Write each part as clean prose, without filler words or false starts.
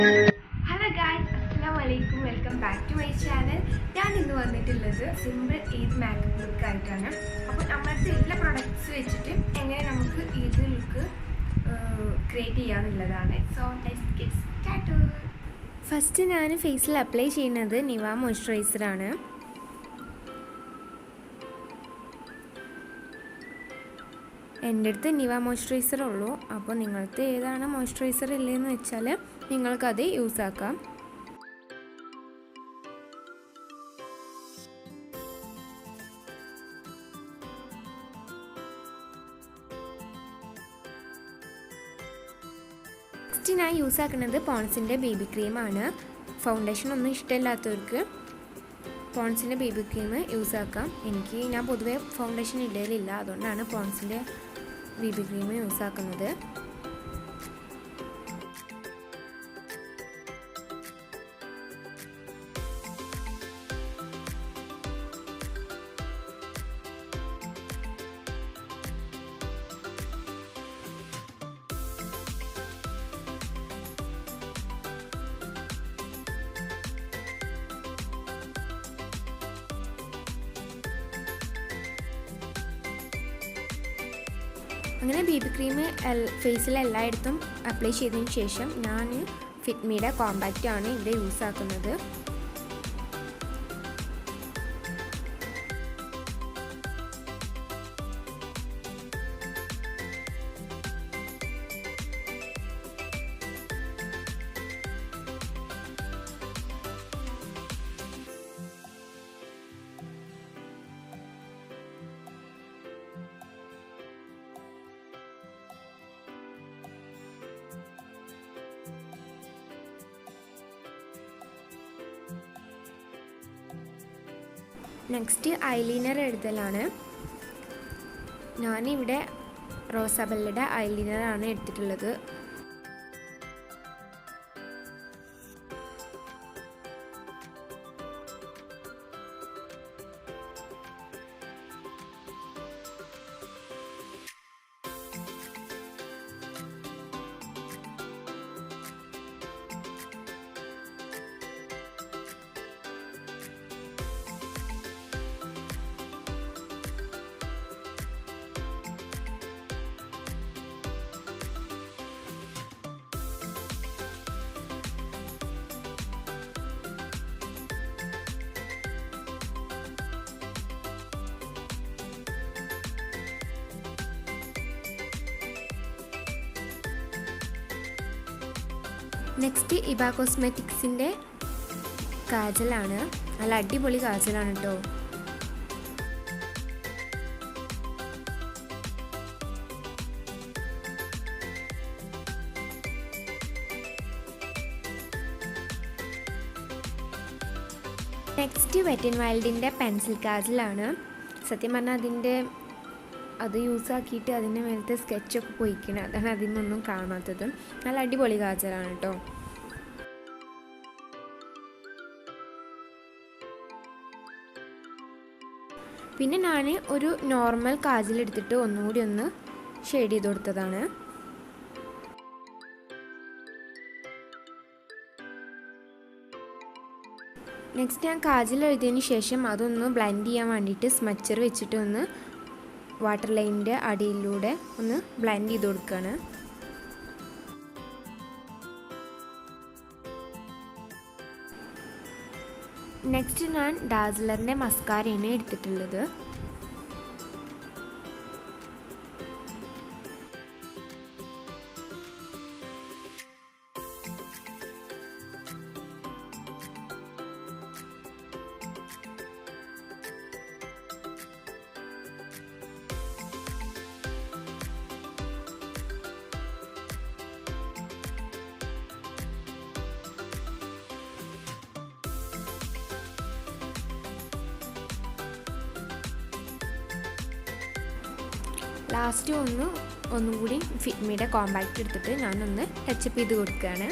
Hello guys, അസ്സലാമലൈക്കും. Welcome back to my channel. ഞാൻ ഇന്ന് വന്നിട്ടുള്ളത് സിമ്പിൾ ഈദ് മേക്കപ്പ് ലുക്ക് ആയിട്ടാണ്. അപ്പോൾ നമ്മളടുത്ത് എല്ലാ പ്രൊഡക്ട്സ് വെച്ചിട്ട് എങ്ങനെ നമുക്ക് ഈദ് ലുക്ക് ക്രിയേറ്റ് ചെയ്യാന്നുള്ളതാണ്. So let's get started. First ഞാൻ ഫേസിൽ അപ്ലൈ ചെയ്യുന്നത് നിവ മോയ്സ്ചറൈസറാണ്. എൻ്റെ അടുത്ത് നിവ മോയ്സ്ചറൈസർ ഉള്ളൂ. അപ്പോൾ നിങ്ങൾക്ക് ഏതാണ് മോയ്സ്ചറൈസർ ഇല്ലയെന്ന് വെച്ചാൽ നിങ്ങൾക്കത് യൂസ് ആക്കാം. നെക്സ്റ്റ് ഞാൻ യൂസ് ആക്കുന്നത് പോൺസിൻ്റെ ബേബി ക്രീമാണ്. ഫൗണ്ടേഷൻ ഒന്നും ഇഷ്ടമില്ലാത്തവർക്ക് പോൺസിൻ്റെ ബേബി ക്രീം യൂസ് ആക്കാം. ഞാൻ പൊതുവേ ഫൗണ്ടേഷൻ ഇടലില്ല, അതുകൊണ്ടാണ് പോൺസിൻ്റെ ബേബി ക്രീം യൂസ് ആക്കുന്നത്. അങ്ങനെ ബേബി ക്രീം ഫേസിൽ എല്ലായിടത്തും അപ്ലൈ ചെയ്തതിന് ശേഷം ഞാൻ ഫിറ്റ്മിയുടെ കോമ്പാക്റ്റ് ആണ് ഇവിടെ യൂസ് ആക്കുന്നത്. നെക്സ്റ്റ് ഐലൈനർ എഴുതലാണ്. ഞാനിവിടെ റോസാബെല്ലയുടെ ഐലൈനറാണ് എടുത്തിട്ടുള്ളത്. നെക്സ്റ്റ് ഇബ കോസ്മെറ്റിക്സിൻ്റെ കാജലാണ്. നല്ല അടിപൊളി കാജലാണ് കേട്ടോ. നെക്സ്റ്റ് വെറ്റ് ആൻഡ് വൈൽഡിൻ്റെ പെൻസിൽ കാജലാണ്. സത്യം പറഞ്ഞാൽ അത് യൂസ് ആക്കിയിട്ട് അതിൻ്റെ മേലത്തെ സ്കെച്ചൊക്കെ പോയിക്കണം, അതാണ് അതിൽ നിന്നൊന്നും കാണാത്തത്. നല്ല അടിപൊളി കാജലാണ് കേട്ടോ. പിന്നെ ഞാൻ ഒരു നോർമൽ കാജലെടുത്തിട്ട് ഒന്നുകൂടി ഒന്ന് ഷെയ്ഡ് ചെയ്ത് കൊടുത്തതാണ്. നെക്സ്റ്റ് ഞാൻ കാജൽ എഴുതിയതിന് ശേഷം അതൊന്ന് ബ്ലെൻഡ് ചെയ്യാൻ വേണ്ടിയിട്ട് സ്മച്ചർ വെച്ചിട്ട് ഒന്ന് വാട്ടർ ലൈനിൻ്റെ അടിയിലൂടെ ഒന്ന് ബ്ലെൻഡ് ചെയ്ത് കൊടുക്കുകയാണ്. നെക്സ്റ്റ് ഞാൻ ഡാസ്ലറിൻ്റെ മസ്കാരയാണ് എടുത്തിട്ടുള്ളത്. ലാസ്റ്റ് ഒന്നും കൂടി ഫിറ്റ്മിയുടെ കോമ്പാക്റ്റ് എടുത്തിട്ട് ഞാനൊന്ന് ടച്ചപ്പ് ചെയ്ത് കൊടുക്കുകയാണ്.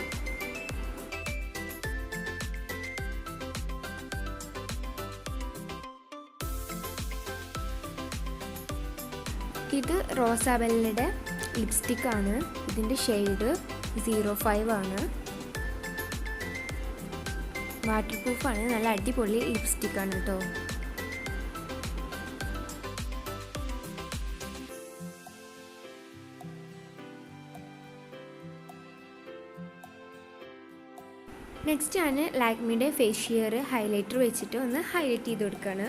ഇത് റോസാബെല്ലയുടെ ലിപ്സ്റ്റിക്കാണ്. ഇതിൻ്റെ ഷെയ്ഡ് 05 ആണ്. വാട്ടർ പ്രൂഫാണ്, നല്ല അടിപൊളി ലിപ്സ്റ്റിക്കാണ് കേട്ടോ. നെക്സ്റ്റ് ആണ് ലാക്മിയുടെ ഫേസ് ഷെയർ ഹൈലൈറ്റർ വെച്ചിട്ട് ഒന്ന് ഹൈലൈറ്റ് ചെയ്ത് കൊടുക്കുകയാണ്.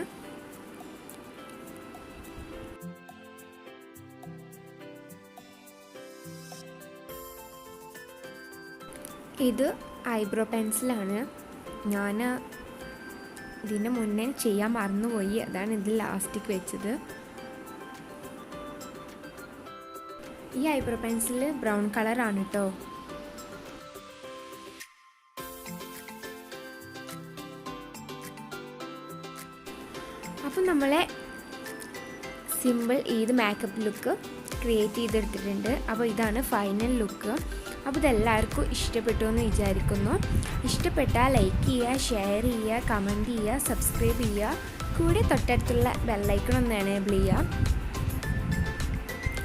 ഇത് ഐബ്രോ പെൻസിലാണ്. ഞാൻ ഇതിന് മുന്നേ ചെയ്യാൻ മറന്നുപോയി, അതാണ് ഇതിൽ ലാസ്റ്റിക്ക് വെച്ചത്. ഈ ഐബ്രോ പെൻസിൽ ബ്രൗൺ കളറാണ് കേട്ടോ. അപ്പം നമ്മളെ simple Eid makeup look create ചെയ്തെടുത്തിട്ടുണ്ട്. അപ്പോൾ ഇതാണ് ഫൈനൽ ലുക്ക്. അപ്പോൾ ഇതെല്ലാവർക്കും ഇഷ്ടപ്പെട്ടു എന്ന് വിചാരിക്കുന്നു. ഇഷ്ടപ്പെട്ടാൽ ലൈക്ക് ചെയ്യുക, ഷെയർ ചെയ്യുക, കമൻറ്റ് ചെയ്യുക, സബ്സ്ക്രൈബ് ചെയ്യുക. കൂടെ തൊട്ടടുത്തുള്ള ബെല്ലൈക്കൺ ഒന്ന് എനേബിൾ ചെയ്യുക.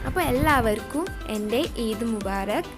അപ്പോൾ എല്ലാവർക്കും എൻ്റെ ഈദ് മുബാറക്.